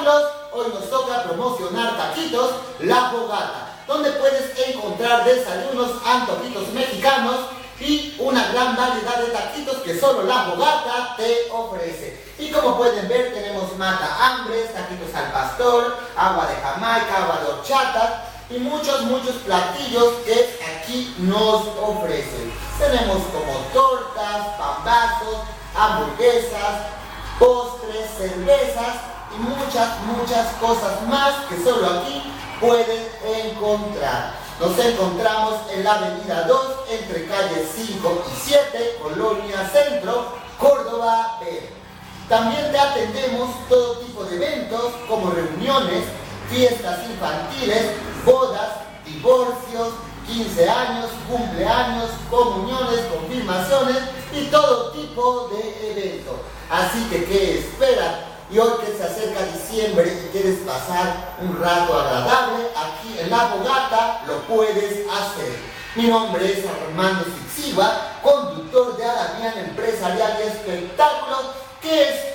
espectáculos, hoy nos toca promocionar Taquitos La Fogata, donde puedes encontrar desayunos, antojitos mexicanos y una gran variedad de taquitos que solo La Fogata te ofrece. Y como pueden ver, tenemos mata hambres, taquitos al pastor, agua de Jamaica, agua de horchata y muchos platillos que aquí nos ofrecen. Tenemos como tortas, pambazos, hamburguesas, postres, cervezas y muchas cosas más que solo aquí pueden encontrar. Nos encontramos en la avenida 2, entre calles 5 y 7, Colonia Centro, Córdoba B. También te atendemos todo tipo de eventos como reuniones, fiestas infantiles, bodas, divorcios, 15 años, cumpleaños, comuniones, confirmaciones y todo tipo de eventos. Así que, ¿qué esperas? Y hoy que se acerca diciembre y quieres pasar un rato agradable, aquí en La Fogata lo puedes hacer. Mi nombre es Armando Sixiwa, conductor de Arabian Empresarial y Espectáculos, que es